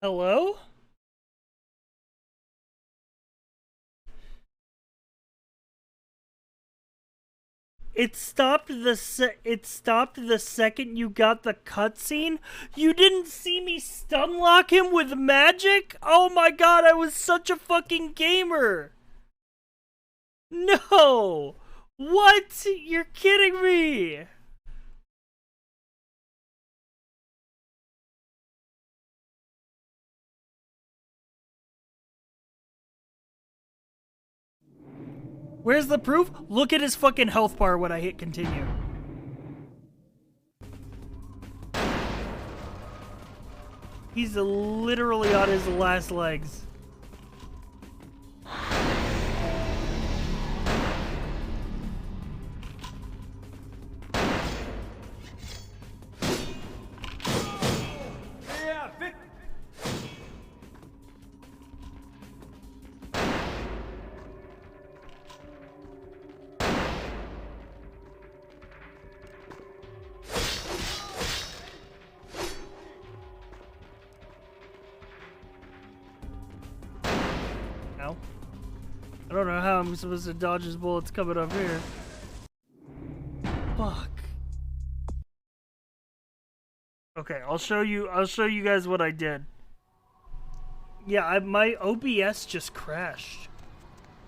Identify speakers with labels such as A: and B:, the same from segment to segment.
A: Hello? It stopped the second you got the cutscene. You didn't see me stun lock him with magic? Oh my god, I was such a fucking gamer. No. What? You're kidding me. Where's the proof? Look at his fucking health bar when I hit continue. He's literally on his last legs. I don't know how I'm supposed to dodge his bullets coming up here. Fuck. Okay, I'll show you guys what I did. Yeah, my OBS just crashed.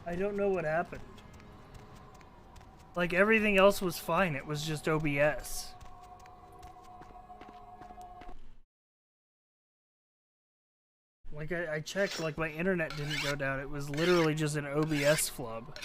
A: I don't know what happened. Like, everything else was fine, it was just OBS. Like, I checked, like, my internet didn't go down. It was literally just an OBS flub.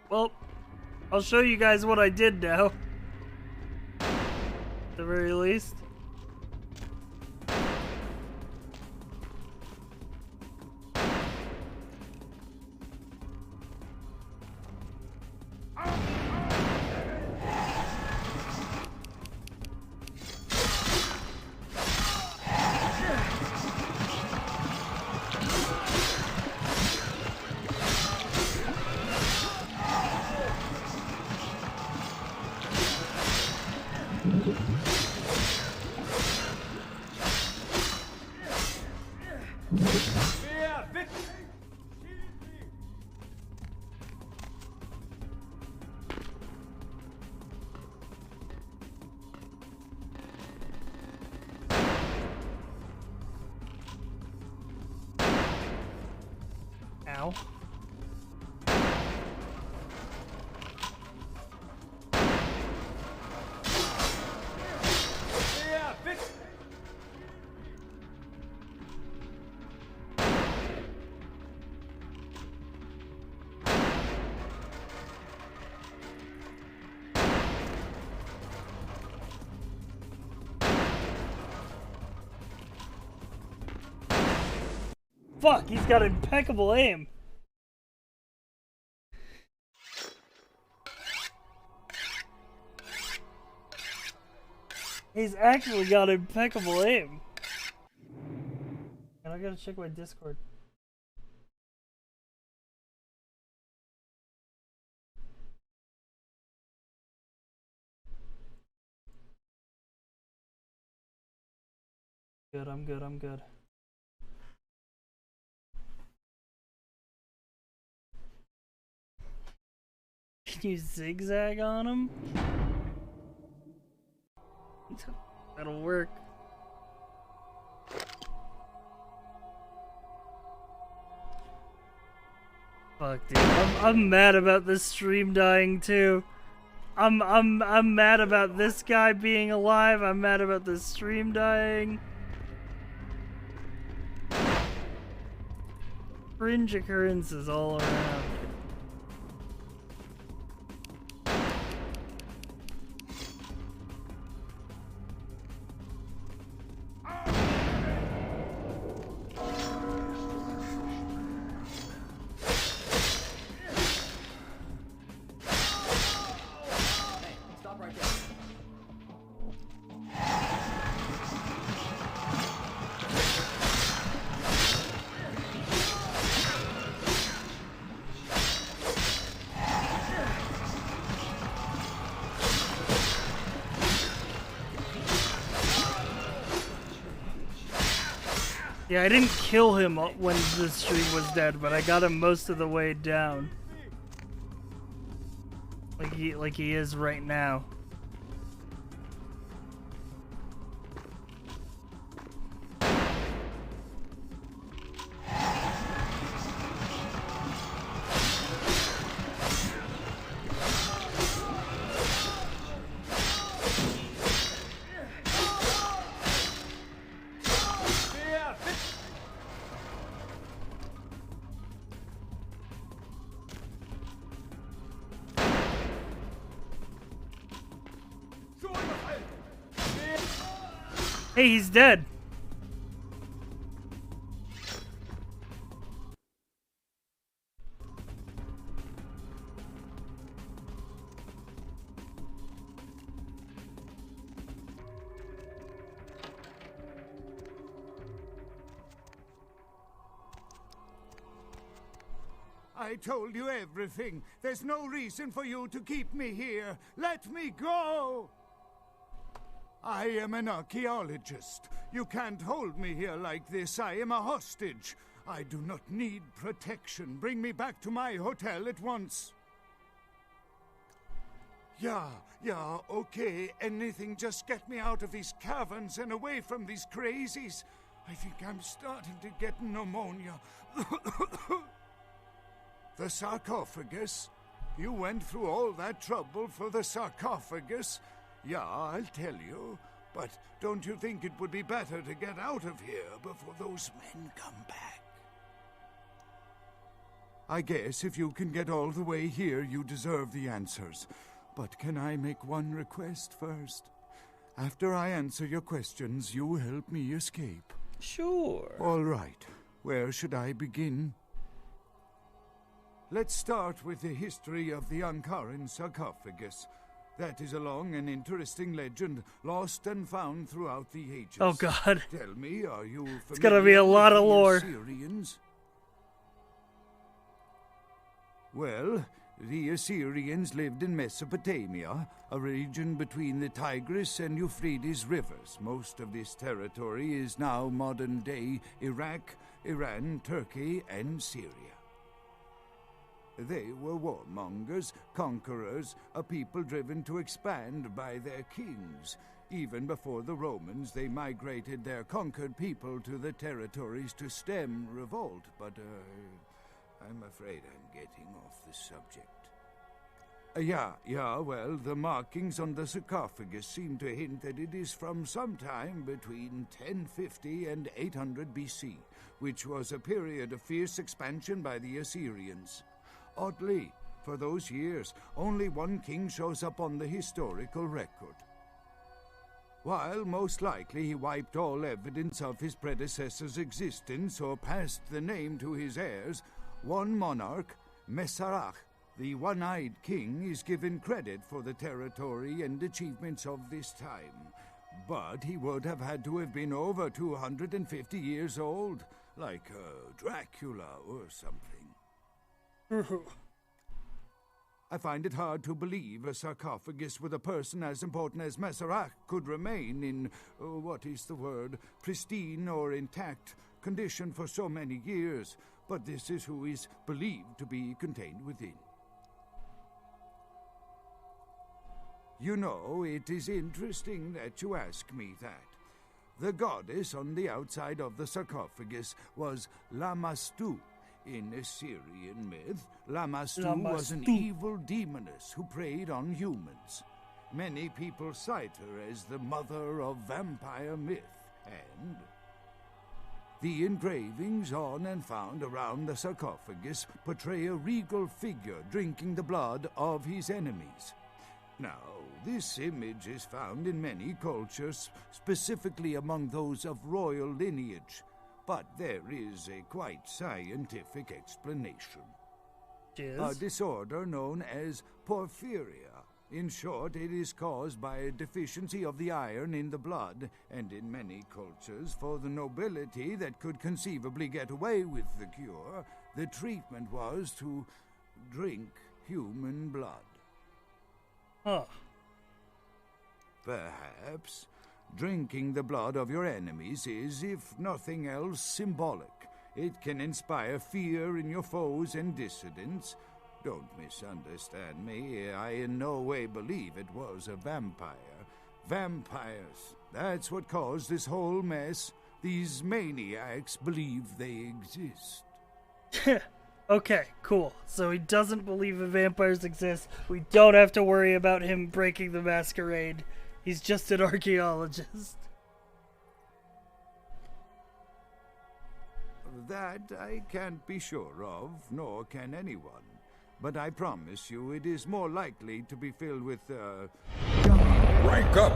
A: Well, I'll show you guys what I did now. At the very least. Ow. Fuck, he's got impeccable aim. He's actually got impeccable aim. And I gotta check my Discord. Good, I'm good, I'm good. Can you zigzag on him? That'll work. Fuck, dude. I'm mad about this stream dying too. I'm mad about this guy being alive. I'm mad about this stream dying. Cringe occurrences all around. Yeah, I didn't kill him when the stream was dead, but I got him most of the way down. Like he is right now. Hey, he's dead.
B: I told you everything. There's no reason for you to keep me here. Let me go! I am an archaeologist. You can't hold me here like this. I am a hostage. I do not need protection. Bring me back to my hotel at once. Yeah, okay. Anything, just get me out of these caverns and away from these crazies. I think I'm starting to get pneumonia. The sarcophagus? You went through all that trouble for the sarcophagus? Yeah, I'll tell you. But don't you think it would be better to get out of here before those men come back? I guess if you can get all the way here, you deserve the answers. But can I make one request first? After I answer your questions, you help me escape.
A: Sure.
B: All right. Where should I begin? Let's start with the history of the Ankaran sarcophagus. That is a long and interesting legend, lost and found throughout the ages.
A: Oh God.
B: Tell me, are you familiar
A: It's gonna be a lot of
B: with the
A: lore.
B: Assyrians? Well, the Assyrians lived in Mesopotamia, a region between the Tigris and Euphrates rivers. Most of this territory is now modern-day Iraq, Iran, Turkey, and Syria. They were warmongers, conquerors, a people driven to expand by their kings. Even before the Romans, they migrated their conquered people to the territories to stem revolt, but, I'm afraid I'm getting off the subject. Well, the markings on the sarcophagus seem to hint that it is from sometime between 1050 and 800 BC, which was a period of fierce expansion by the Assyrians. Oddly, for those years, only one king shows up on the historical record. While most likely he wiped all evidence of his predecessor's existence or passed the name to his heirs, one monarch, Mesarach, the one-eyed king, is given credit for the territory and achievements of this time. But he would have had to have been over 250 years old, like Dracula or something. I find it hard to believe a sarcophagus with a person as important as Mesarach could remain in, pristine or intact condition for so many years, but this is who is believed to be contained within. You know, it is interesting that you ask me that. The goddess on the outside of the sarcophagus was Lamastu. In Assyrian myth, Lamastu was an evil demoness who preyed on humans. Many people cite her as the mother of vampire myth, and the engravings on and found around the sarcophagus portray a regal figure drinking the blood of his enemies. Now, this image is found in many cultures, specifically among those of royal lineage. But there is a quite scientific explanation. A disorder known as porphyria. In short, it is caused by a deficiency of the iron in the blood, and in many cultures, for the nobility that could conceivably get away with the cure, the treatment was to drink human blood.
A: Huh.
B: Perhaps Drinking the blood of your enemies is, if nothing else, symbolic. It can inspire fear in your foes and dissidents. Don't misunderstand me. I in no way believe it was a vampire. Vampires. That's what caused this whole mess. These maniacs believe they exist.
A: Okay, cool. So he doesn't believe that vampires exist. We don't have to worry about him breaking the masquerade. He's just an archaeologist.
B: That I can't be sure of, nor can anyone. But I promise you it is more likely to be filled with,
C: Rank up!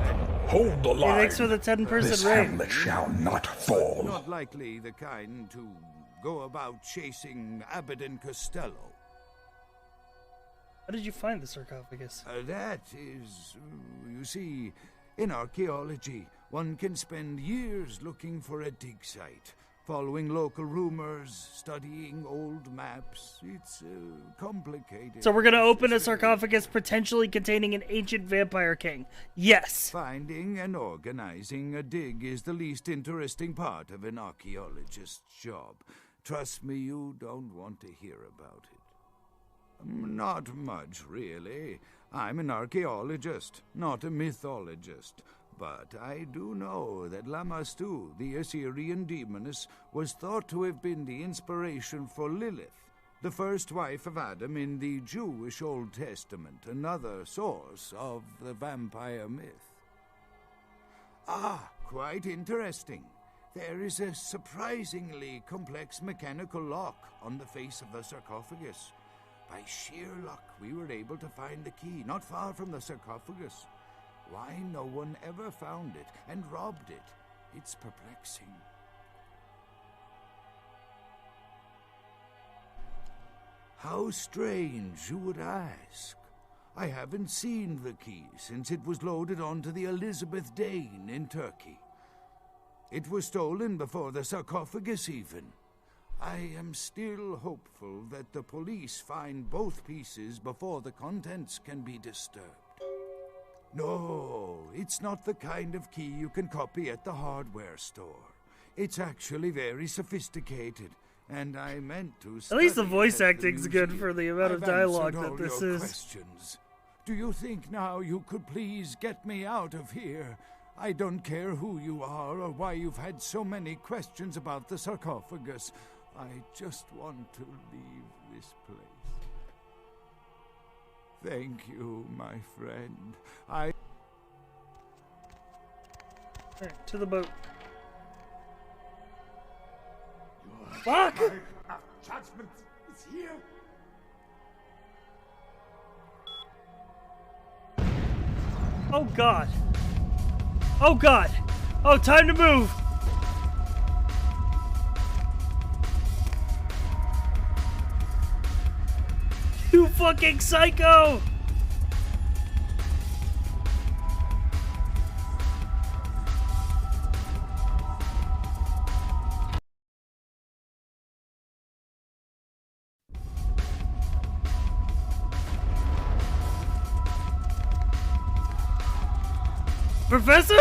C: Hold the line!
A: Hey, thanks for the 10-person
C: This
A: raid.
C: hamlet shall not fall.
B: not likely the kind to go about chasing Abbott and Costello.
A: How did you find the sarcophagus?
B: That is, you see, in archaeology, one can spend years looking for a dig site, following local rumors, studying old maps. It's complicated.
A: So we're gonna open a sarcophagus potentially containing an ancient vampire king. Yes.
B: Finding and organizing a dig is the least interesting part of an archaeologist's job. Trust me, you don't want to hear about it. Not much, really. I'm an archaeologist, not a mythologist. But I do know that Lamastu, the Assyrian demoness, was thought to have been the inspiration for Lilith, the first wife of Adam in the Jewish Old Testament, another source of the vampire myth. Ah, quite interesting. There is a surprisingly complex mechanical lock on the face of the sarcophagus. By sheer luck, we were able to find the key not far from the sarcophagus. Why no one ever found it and robbed it? It's perplexing. How strange, you would ask. I haven't seen the key since it was loaded onto the Elizabeth Dane in Turkey. It was stolen before the sarcophagus even. I am still hopeful that the police find both pieces before the contents can be disturbed. No, it's not the kind of key you can copy at the hardware store. It's actually very sophisticated, and I meant to
A: At least the
B: study
A: voice
B: it at
A: acting's
B: the
A: good
B: museum.
A: for the amount of
B: I've
A: dialogue
B: answered
A: that
B: all
A: this
B: your
A: is.
B: questions. Do you think now you could please get me out of here? I don't care who you are or why you've had so many questions about the sarcophagus. I just want to leave this place. Thank you, my friend.
A: Alright, to the boat. Fuck!
C: Judgment is here.
A: Oh god. Oh god. Oh, time to move. You fucking psycho! Professor?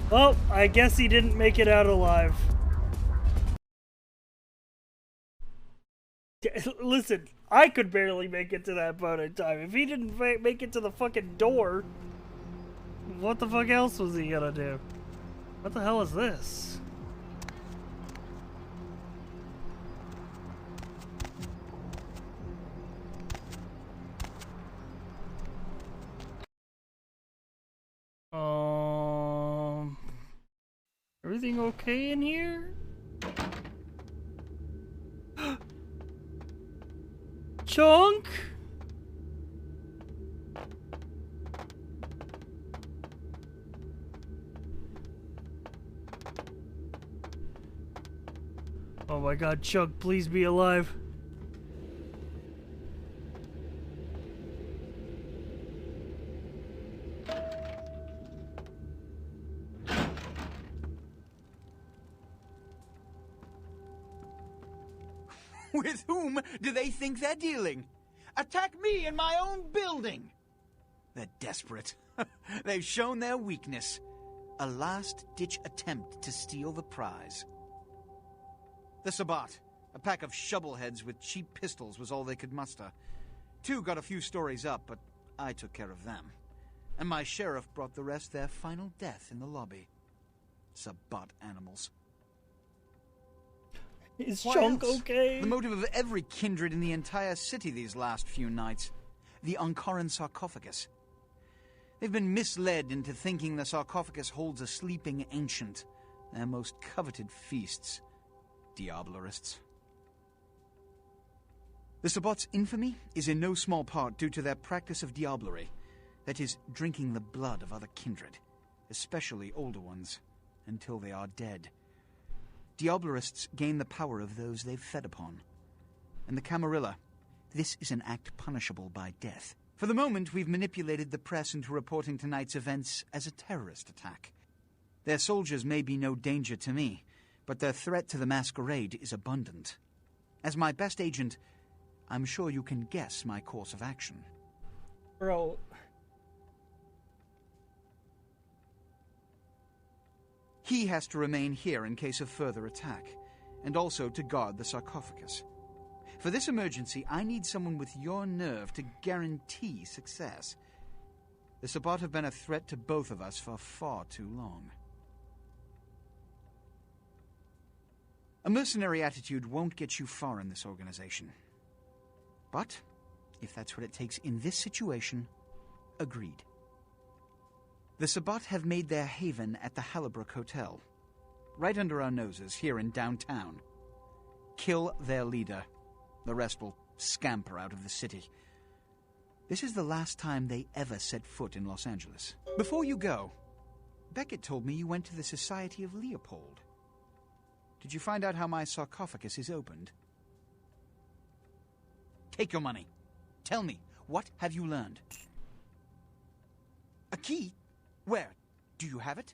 A: Well, I guess he didn't make it out alive. Listen, I could barely make it to that boat in time. If he didn't make it to the fucking door, what the fuck else was he gonna do? What the hell is this? Everything okay in here? Chunk? Oh my god, Chuck, please be alive.
D: With whom do they think they're dealing? Attack me in my own building! They're desperate. They've shown their weakness. A last-ditch attempt to steal the prize. The Sabbat, a pack of shovelheads with cheap pistols, was all they could muster. 2 got a few stories up, but I took care of them. And my sheriff brought the rest their final death in the lobby. Sabbat animals.
A: Is
D: Why
A: Chunk
D: else?
A: okay?
D: The motive of every kindred in the entire city these last few nights. The Ankaran sarcophagus. They've been misled into thinking the sarcophagus holds a sleeping ancient. Their most coveted feasts. Diablerists. The Sabbat's infamy is in no small part due to their practice of diablerie. That is, drinking the blood of other kindred, especially older ones, until they are dead. Diablerists gain the power of those they've fed upon. And the Camarilla, this is an act punishable by death. For the moment, we've manipulated the press into reporting tonight's events as a terrorist attack. Their soldiers may be no danger to me, but their threat to the masquerade is abundant. As my best agent, I'm sure you can guess my course of action.
A: Bro.
D: He has to remain here in case of further attack, and also to guard the sarcophagus. For this emergency, I need someone with your nerve to guarantee success. The Sabbat have been a threat to both of us for far too long. A mercenary attitude won't get you far in this organization. But, if that's what it takes in this situation, agreed. The Sabbat have made their haven at the Hallibrook Hotel, right under our noses here in downtown. Kill their leader. The rest will scamper out of the city. This is the last time they ever set foot in Los Angeles. Before you go, Beckett told me you went to the Society of Leopold. Did you find out how my sarcophagus is opened? Take your money. Tell me, what have you learned? A key? Where? Do you have it?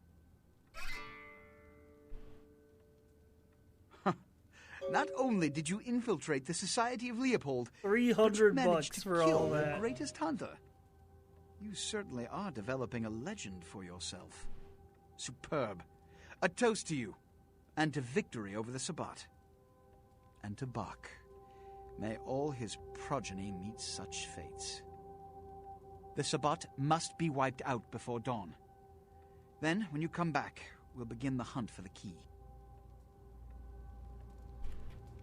D: Not only did you infiltrate the Society of Leopold,
A: $300
D: managed to
A: for
D: kill
A: all
D: the
A: that.
D: greatest hunter. You certainly are developing a legend for yourself. Superb. A toast to you, and to victory over the Sabbat. And to Bach. May all his progeny meet such fates. The Sabbat must be wiped out before dawn. Then, when you come back, we'll begin the hunt for the key.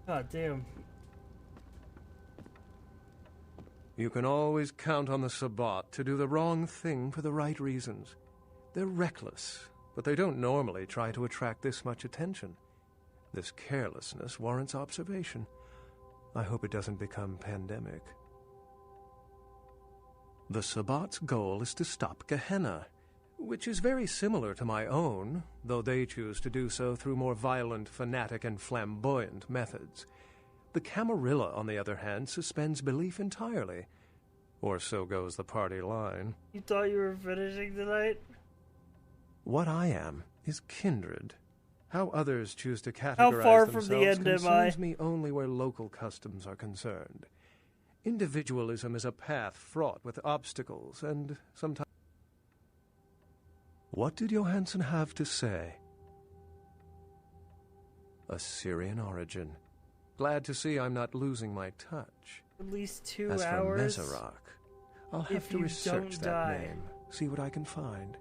A: God damn.
E: You can always count on the Sabbat to do the wrong thing for the right reasons. They're reckless, but they don't normally try to attract this much attention. This carelessness warrants observation. I hope it doesn't become pandemic. The Sabbat's goal is to stop Gehenna, which is very similar to my own, though they choose to do so through more violent, fanatic, and flamboyant methods. The Camarilla, on the other hand, suspends belief entirely. Or so goes the party line.
A: You thought you were finishing tonight?
E: What I am is kindred. How others choose to categorize
A: How far
E: themselves
A: from the end am I?
E: concerns me only where local customs are concerned. Individualism is a path fraught with obstacles, and sometimes... What did Johansson have to say? Assyrian origin. Glad to see I'm not losing my touch.
A: At least 2
E: As
A: hours.
E: for Mezarak, I'll have
A: if
E: to
A: you
E: research
A: don't
E: that
A: die.
E: name, see what I can find.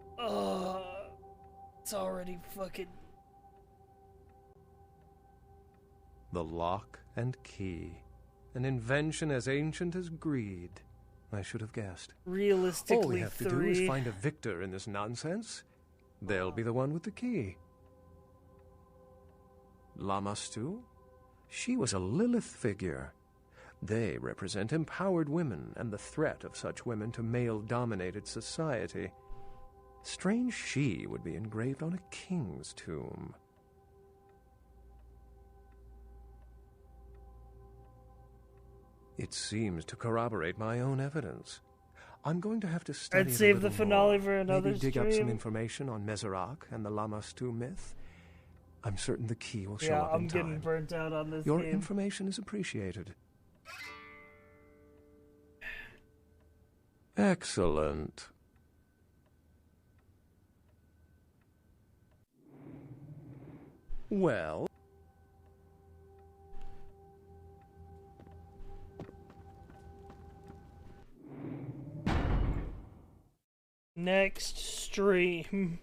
A: It's already fucking...
E: The lock and key. An invention as ancient as greed. I should have guessed.
A: Realistically,
E: All we have to do is find a victor in this nonsense. They'll be the one with the key. Lamastu? She was a Lilith figure. They represent empowered women and the threat of such women to male-dominated society. Strange she would be engraved on a king's tomb. It seems to corroborate my own evidence. I'm going to have to study
A: I'd
E: it a
A: save the
E: little
A: finale
E: more.
A: for another
E: Maybe dig up some
A: stream.
E: information on Mezerak and the Lamastu myth. I'm certain the key will show
A: Yeah,
E: up
A: I'm
E: in
A: getting
E: time.
A: burnt out on this
E: Your
A: game.
E: information is appreciated. Excellent. Well...
A: Next stream.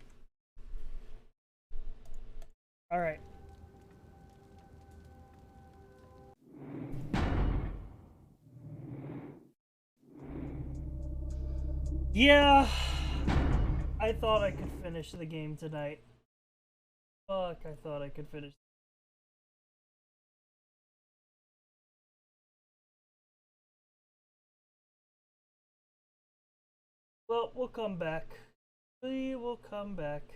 A: Alright. Yeah. I thought I could finish the game tonight. Fuck, I thought I could finish. Well, we'll come back. We will come back.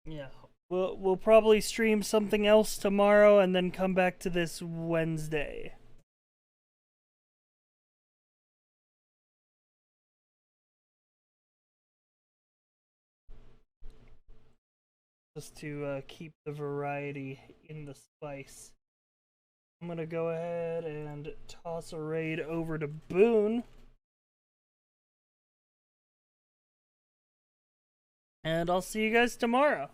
A: Yeah. We'll probably stream something else tomorrow and then come back to this Wednesday. Just to keep the variety in the spice. I'm gonna go ahead and toss a raid over to Boone. And I'll see you guys tomorrow.